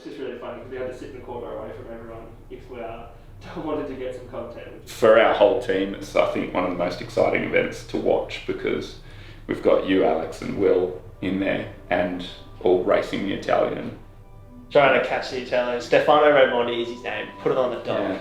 just really funny because we had to sit in the corner away from everyone if we wanted to get some content. For our whole team, it's I think one of the most exciting events to watch because we've got you, Alex, and Will in there, and all racing the Italian. Trying to catch the Italian. Stefano Raimondi is his name. Put it on the dog. Yeah.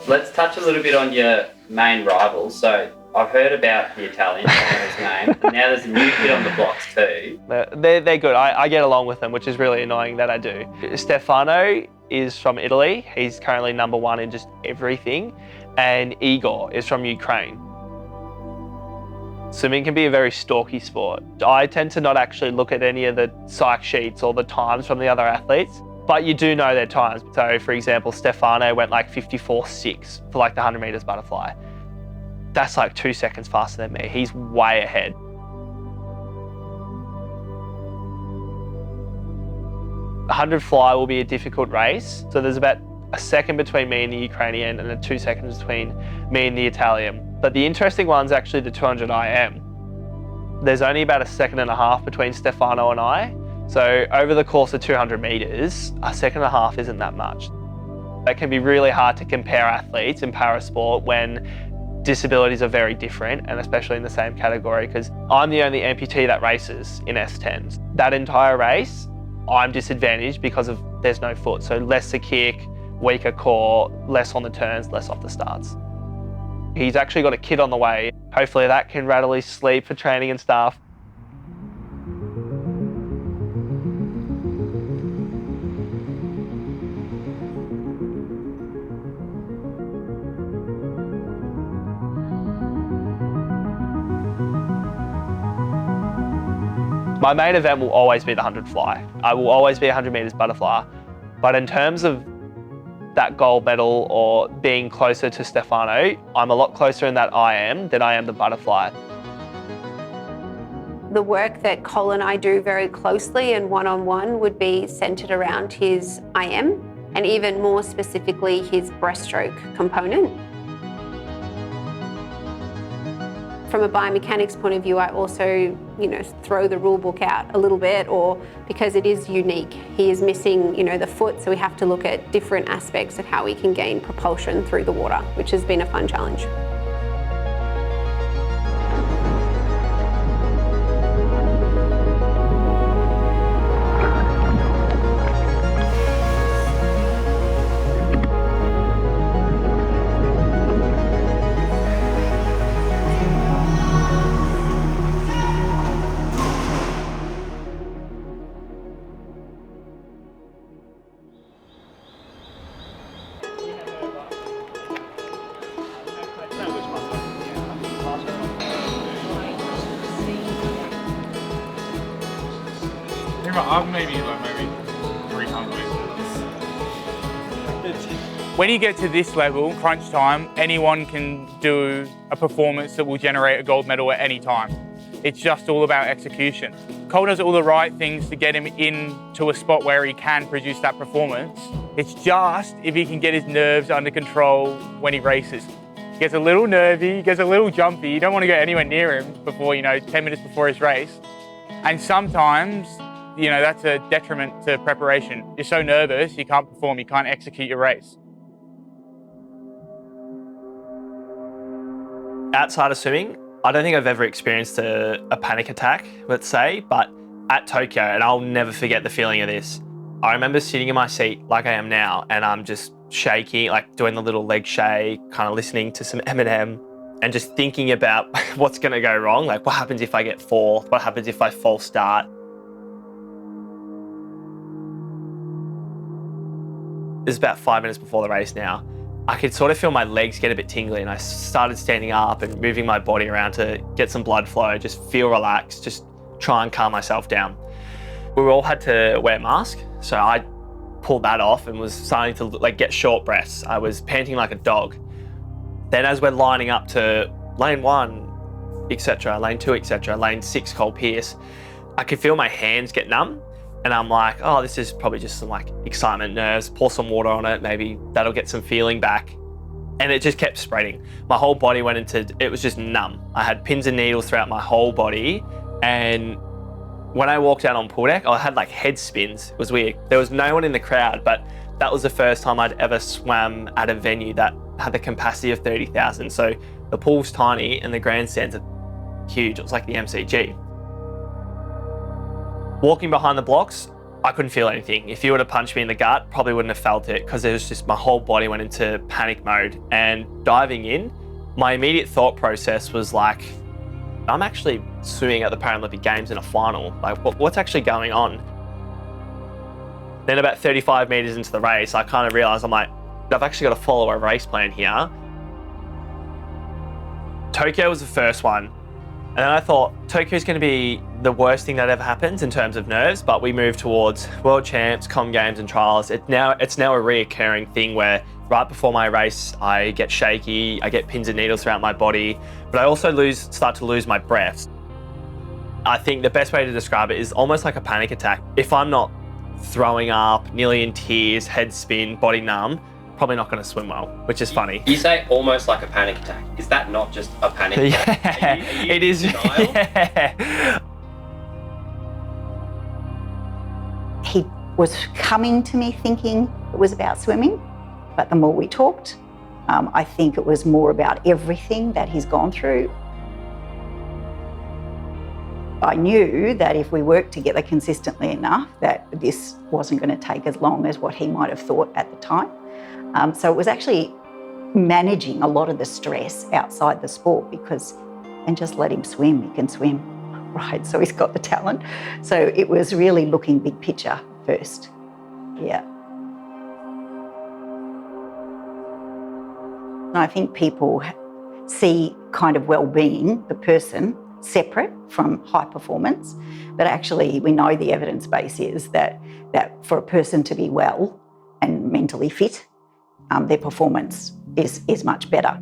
Let's touch a little bit on your main rivals. So I've heard about the Italian, I know his name, and now there's a new kid on the blocks too. They're good. I get along with them, which is really annoying that I do. Stefano is from Italy. He's currently number one in just everything. And Igor is from Ukraine. Swimming can be a very stalky sport. I tend to not actually look at any of the psych sheets or the times from the other athletes, but you do know their times. So for example, Stefano went like 54.6 for like the 100 meters butterfly. That's like 2 seconds faster than me. He's way ahead. The 100 fly will be a difficult race. So there's about a second between me and the Ukrainian and then 2 seconds between me and the Italian. But the interesting one's actually the 200 IM. There's only about a second and a half between Stefano and I. So over the course of 200 meters, a second and a half isn't that much. It can be really hard to compare athletes in parasport when disabilities are very different, and especially in the same category, because I'm the only amputee that races in S10s. That entire race, I'm disadvantaged because there's no foot. So less to kick, weaker core, less on the turns, less off the starts. He's actually got a kid on the way. Hopefully that can rattle his sleep for training and stuff. My main event will always be the 100 fly. I will always be 100 meters butterfly. But in terms of that gold medal or being closer to Stefano, I'm a lot closer in that IM than I am the butterfly. The work that Col and I do very closely and one-on-one would be centred around his IM and even more specifically his breaststroke component. From a biomechanics point of view, I also, throw the rule book out a little bit, or because it is unique. He is missing, the foot, so we have to look at different aspects of how we can gain propulsion through the water, which has been a fun challenge. Maybe 3 times. When you get to this level, crunch time, anyone can do a performance that will generate a gold medal at any time. It's just all about execution. Col does all the right things to get him into a spot where he can produce that performance. It's just if he can get his nerves under control when he races. He gets a little nervy, he gets a little jumpy. You don't want to go anywhere near him before, 10 minutes before his race. And sometimes, that's a detriment to preparation. You're so nervous, you can't perform, you can't execute your race. Outside of swimming, I don't think I've ever experienced a panic attack, let's say, but at Tokyo, and I'll never forget the feeling of this. I remember sitting in my seat like I am now, and I'm just shaking, like doing the little leg shake, kind of listening to some Eminem, and just thinking about what's gonna go wrong. Like, what happens if I get fourth? What happens if I false start? It's about 5 minutes before the race now. I could sort of feel my legs get a bit tingly, and I started standing up and moving my body around to get some blood flow, just feel relaxed, just try and calm myself down. We all had to wear masks, so I pulled that off and was starting to get short breaths. I was panting like a dog. Then as we're lining up to lane 1, etc., lane 2, etc., lane 6, Col Pearse, I could feel my hands get numb. And I'm like, oh, this is probably just some excitement, nerves, pour some water on it, maybe that'll get some feeling back. And it just kept spreading. My whole body went it was just numb. I had pins and needles throughout my whole body, and When I walked out on pool deck, I had like head spins. It was weird. There was no one in the crowd, but that was the first time I'd ever swam at a venue that had the capacity of 30,000. So the pool's tiny and the grandstands are huge. It was like the MCG. Walking behind the blocks, I couldn't feel anything. If you would have punched me in the gut, probably wouldn't have felt it because it was just my whole body went into panic mode. And diving in, my immediate thought process was like, I'm actually swimming at the Paralympic Games in a final. Like, what's actually going on? Then about 35 meters into the race, I kind of realized I'm like, I've actually got to follow a race plan here. Tokyo was the first one. And then I thought, Tokyo's going to be the worst thing that ever happens in terms of nerves, but we move towards World Champs, Com Games and Trials. It's now a reoccurring thing where right before my race, I get shaky, I get pins and needles throughout my body, but I also start to lose my breath. I think the best way to describe it is almost like a panic attack. If I'm not throwing up, nearly in tears, head spin, body numb, probably not going to swim well, which is funny. You say almost like a panic attack. Is that not just a panic attack? Yeah, are you it is. in denial? Yeah. He was coming to me thinking it was about swimming, but the more we talked, I think it was more about everything that he's gone through. I knew that if we worked together consistently enough, that this wasn't going to take as long as what he might have thought at the time. So it was actually managing a lot of the stress outside the sport and just let him swim. He can swim, right? So he's got the talent. So it was really looking big picture first. Yeah. And I think people see kind of well-being, the person, separate from high performance, but actually we know the evidence base is that for a person to be well and mentally fit, their performance is much better.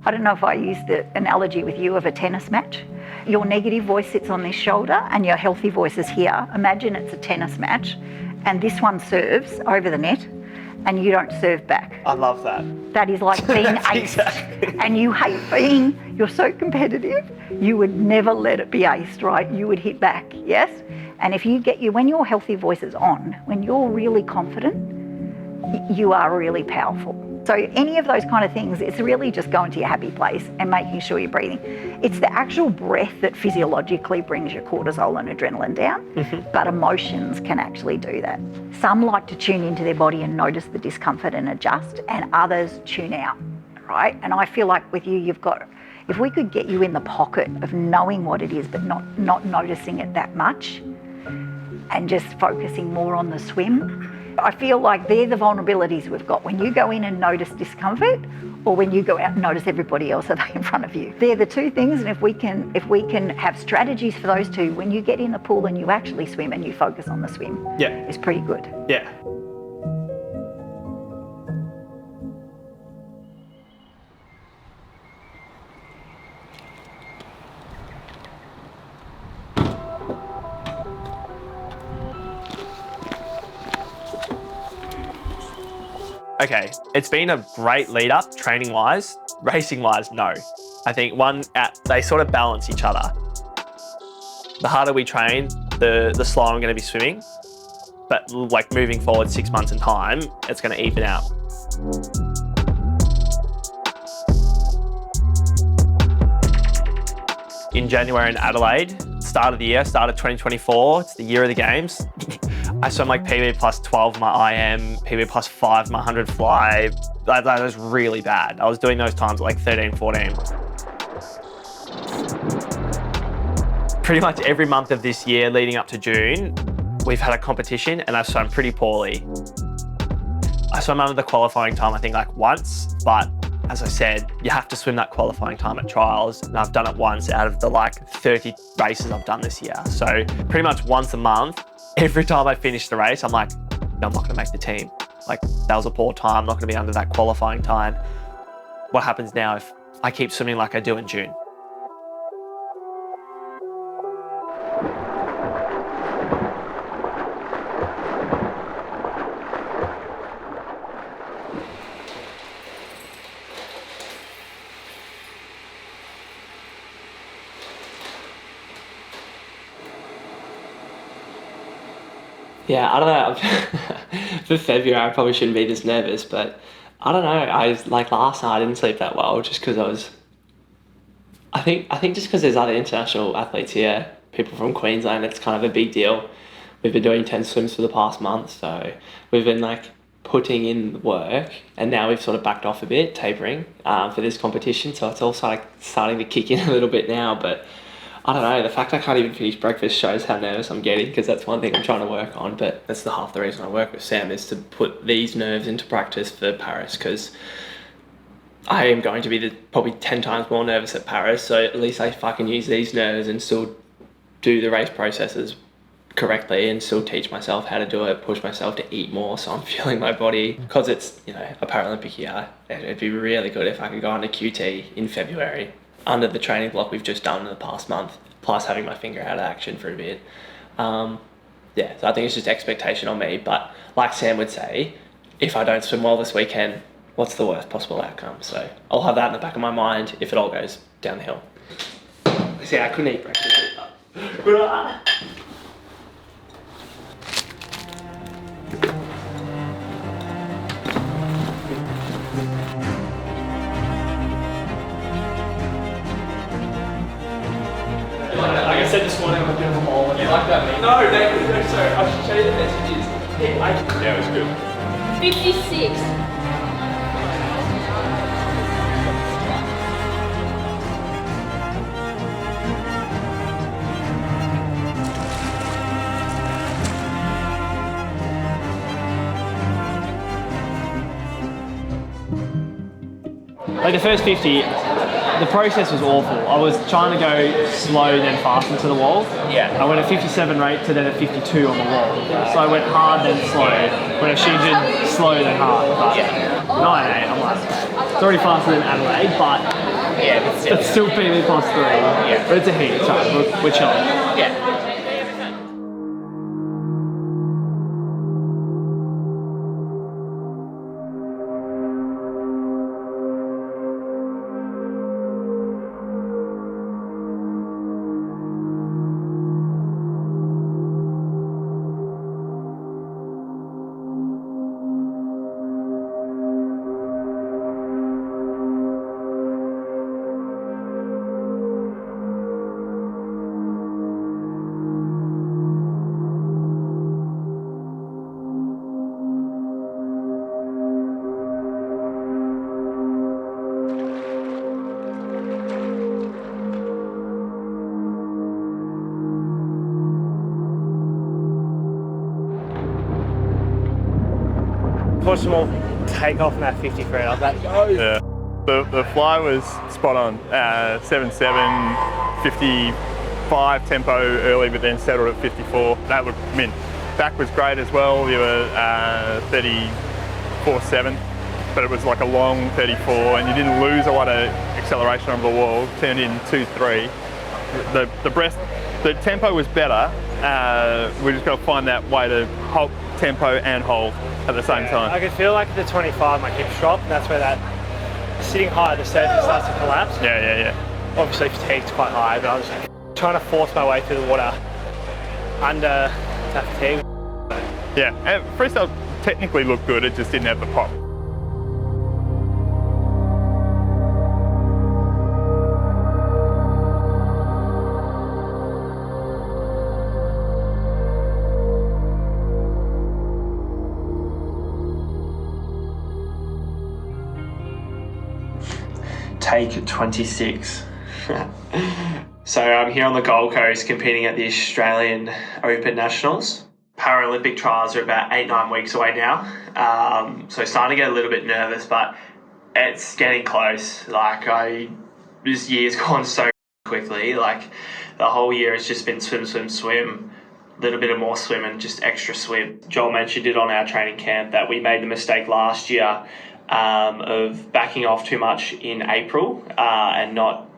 I don't know if I used the analogy with you of a tennis match. Your negative voice sits on this shoulder and your healthy voice is here. Imagine it's a tennis match and this one serves over the net and you don't serve back. I love that. That is like being aced. Exactly. And you hate you're so competitive, you would never let it be aced, right? You would hit back, yes? And if when your healthy voice is on, when you're really confident, you are really powerful. So any of those kind of things, it's really just going to your happy place and making sure you're breathing. It's the actual breath that physiologically brings your cortisol and adrenaline down, but emotions can actually do that. Some like to tune into their body and notice the discomfort and adjust, and others tune out, right? And I feel like with you, if we could get you in the pocket of knowing what it is, but not noticing it that much, and just focusing more on the swim, I feel like they're the vulnerabilities we've got. When you go in and notice discomfort, or when you go out and notice everybody else are they in front of you. They're the two things, and if we can have strategies for those two, when you get in the pool and you actually swim and you focus on the swim, it's pretty good. Yeah. Okay, it's been a great lead up training wise. Racing wise, no. I think they sort of balance each other. The harder we train, the slower I'm going to be swimming. But like moving forward 6 months in time, it's going to even out. In January in Adelaide, start of the year, start of 2024, it's the year of the games. I swam like PB plus 12 my IM, PB plus 5 my 100 fly. That was really bad. I was doing those times at like 13, 14. Pretty much every month of this year leading up to June, we've had a competition and I've swum pretty poorly. I swam under the qualifying time I think like once, but as I said, you have to swim that qualifying time at trials, and I've done it once out of the like 30 races I've done this year. So pretty much once a month, every time I finish the race, I'm like, no, I'm not gonna make the team. Like, that was a poor time, I'm not gonna be under that qualifying time. What happens now if I keep swimming like I do in June? Yeah, I don't know. For February, I probably shouldn't be this nervous, but I don't know. Like last night, I didn't sleep that well just because I think just because there's other international athletes here, people from Queensland, it's kind of a big deal. We've been doing 10 swims for the past month, so we've been like putting in work, and now we've sort of backed off a bit, tapering for this competition. So it's all starting to kick in a little bit now, but I don't know, the fact I can't even finish breakfast shows how nervous I'm getting, because that's one thing I'm trying to work on. But that's half the reason I work with Sam, is to put these nerves into practice for Paris, because I am going to be probably 10 times more nervous at Paris. So at least if I can use these nerves and still do the race processes correctly and still teach myself how to do it, push myself to eat more so I'm feeling my body, because it's, you know, a Paralympic year. It'd be really good if I could go on a QT in February under the training block we've just done in the past month, plus having my finger out of action for a bit. Yeah, so I think it's just expectation on me, but like Sam would say, if I don't swim well this weekend, what's the worst possible outcome? So I'll have that in the back of my mind if it all goes down the hill. See, I couldn't eat breakfast. Like I said this morning, I'm a bit of a mole. You like that? No, sorry, I should show you the messages. Yeah, it was good. 56. Like the first 50, the process was awful. I was trying to go slow then fast into the wall. Yeah. I went at 57 rate to then at 52 on the wall. So I went hard then slow. Went at Shingen, slow then hard. But 9.8, I'm like, it's already faster than Adelaide, but Yeah, it's still PB plus 3. Yeah. But it's a heat, so we're chilling. Yeah. Watch them all take off in that 50 Fred. I was like, go! Yeah. The fly was spot on. 7.7, 55 tempo early, but then settled at 54. That looked mint. Back was great as well. You were 34.7, but it was like a long 34, and you didn't lose a lot of acceleration on the wall. Turned in 2.3. The tempo was better. We just got to find that way to hold tempo and hold at the same time. I could feel like at the 25 my hips drop, and that's where that sitting high at the surface starts to collapse. Yeah. Obviously fatigue's quite high, but I was trying to force my way through the water under that fatigue. Yeah, and freestyle technically looked good, it just didn't have the pop. Take 26. So I'm here on the Gold Coast competing at the Australian Open Nationals. Paralympic trials are about 8-9 weeks away now. So starting to get a little bit nervous, but it's getting close. This year's gone so quickly. Like the whole year has just been swim, a little bit of more swim and just extra swim. Joel mentioned it on our training camp that we made the mistake last year of backing off too much in April and not,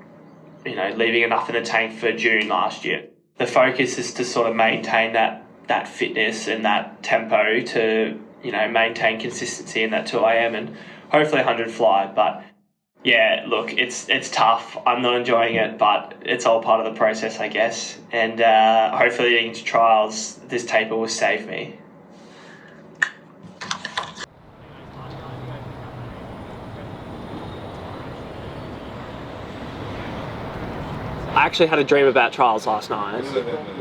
leaving enough in the tank for June last year. The focus is to sort of maintain that fitness and that tempo to, maintain consistency in that 2 AM and hopefully 100 fly. But yeah, look, it's tough. I'm not enjoying it, but it's all part of the process, I guess. And hopefully into trials, this taper will save me. I actually had a dream about trials last night,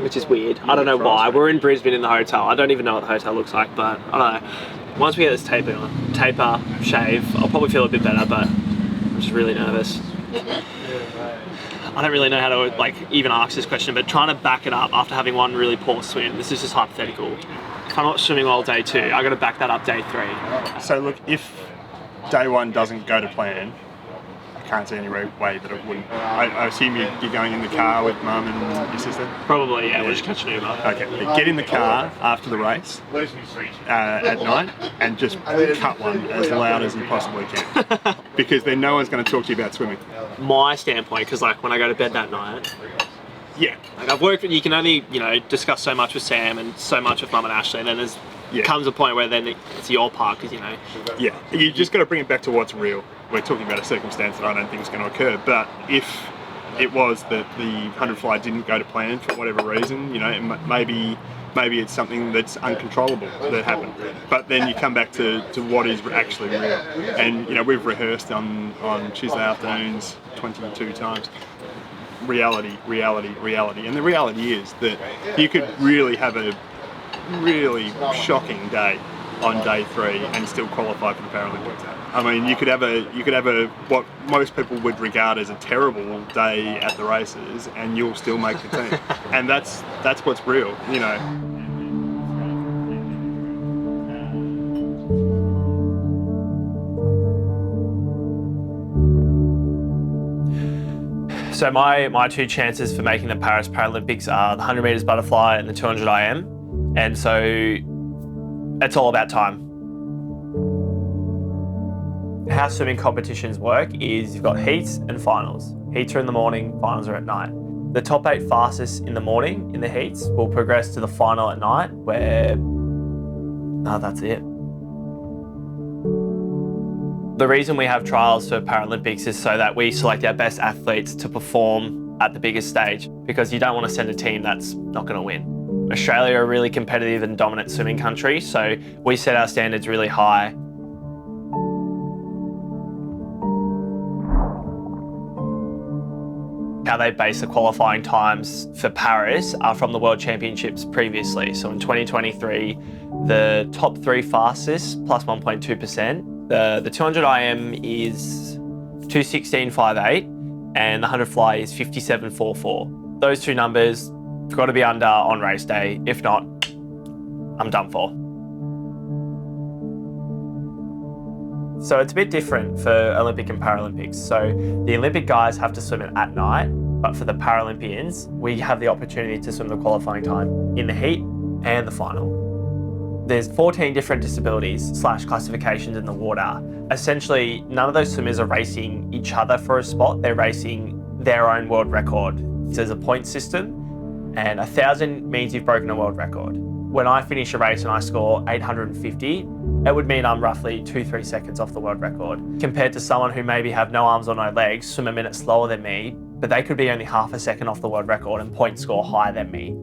which is weird. I don't know why. We're in Brisbane in the hotel. I don't even know what the hotel looks like, but I don't know. Once we get this taper, shave, I'll probably feel a bit better, but I'm just really nervous. I don't really know how to like even ask this question, but trying to back it up after having one really poor swim, this is just hypothetical. If I'm not swimming well day 2, I got to back that up day 3. So look, if day 1 doesn't go to plan, I can't see any way that it wouldn't. I assume you're going in the car with mum and your sister? Probably, yeah, we'll just catch an Uber. Okay, but get in the car after the race at night and just cut one as loud as you possibly can. Because then no one's going to talk to you about swimming. My standpoint, because like when I go to bed that night, yeah, like I've worked with, you can only, discuss so much with Sam and so much with mum and Ashley, and then there's comes a point where then it's your part, because Yeah, you just got to bring it back to what's real. We're talking about a circumstance that I don't think is going to occur, but if it was that the 100 fly didn't go to plan for whatever reason, maybe it's something that's uncontrollable that happened. But then you come back to what is actually real. And we've rehearsed on Tuesday afternoons 22 times. Reality. And the reality is that you could really have a really shocking day on day 3 and still qualify for the Paralympics. I mean, you could have a what most people would regard as a terrible day at the races, and you'll still make the team. And that's what's real, So my 2 chances for making the Paris Paralympics are the 100 metres butterfly and the 200 IM. And so it's all about time. How swimming competitions work is you've got heats and finals. Heats are in the morning, finals are at night. The top 8 fastest in the morning in the heats will progress to the final at night where, that's it. The reason we have trials for Paralympics is so that we select our best athletes to perform at the biggest stage, because you don't want to send a team that's not going to win. Australia are a really competitive and dominant swimming country, so we set our standards really high. How they base the qualifying times for Paris are from the World Championships previously. So in 2023, the top 3 fastest plus 1.2%. The 200 IM is 2:16.58 and the 100 fly is 57.44. Those 2 numbers have got to be under on race day. If not, I'm done for. So it's a bit different for Olympic and Paralympics. So the Olympic guys have to swim it at night, but for the Paralympians, we have the opportunity to swim the qualifying time in the heat and the final. There's 14 different disabilities / classifications in the water. Essentially, none of those swimmers are racing each other for a spot. They're racing their own world record. So there's a point system, and 1,000 means you've broken a world record. When I finish a race and I score 850, it would mean I'm roughly 2-3 seconds off the world record. Compared to someone who maybe have no arms or no legs, swim a minute slower than me, but they could be only half a second off the world record and point score higher than me.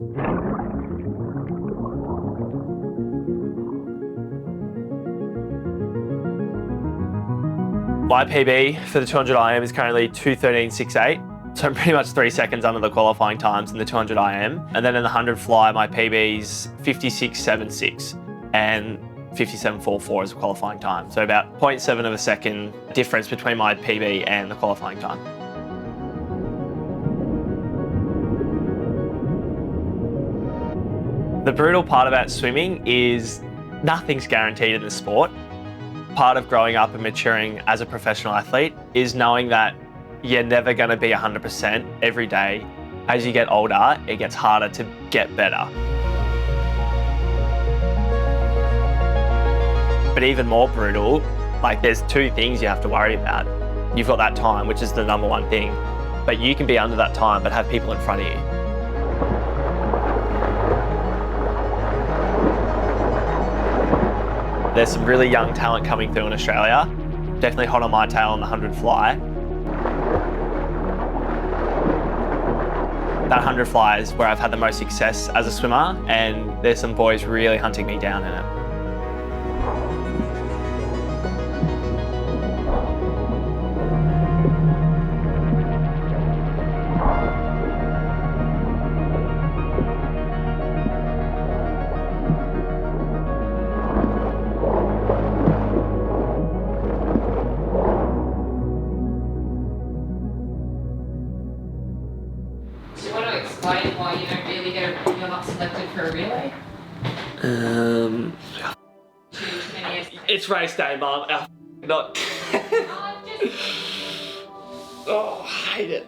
My PB for the 200 IM is currently 2:13.68, so I'm pretty much 3 seconds under the qualifying times in the 200 IM. And then in the 100 fly, my PB's 56.76 and 57.44 as a qualifying time. So about 0.7 of a second difference between my PB and the qualifying time. The brutal part about swimming is nothing's guaranteed in the sport. Part of growing up and maturing as a professional athlete is knowing that you're never going to be 100% every day. As you get older, it gets harder to get better. But even more brutal, like there's 2 things you have to worry about. You've got that time, which is the number 1 thing, but you can be under that time but have people in front of you. There's some really young talent coming through in Australia. Definitely hot on my tail on the 100 fly. That 100 fly is where I've had the most success as a swimmer, and there's some boys really hunting me down in it. It's race day, Mum. Not. Oh, I hate it.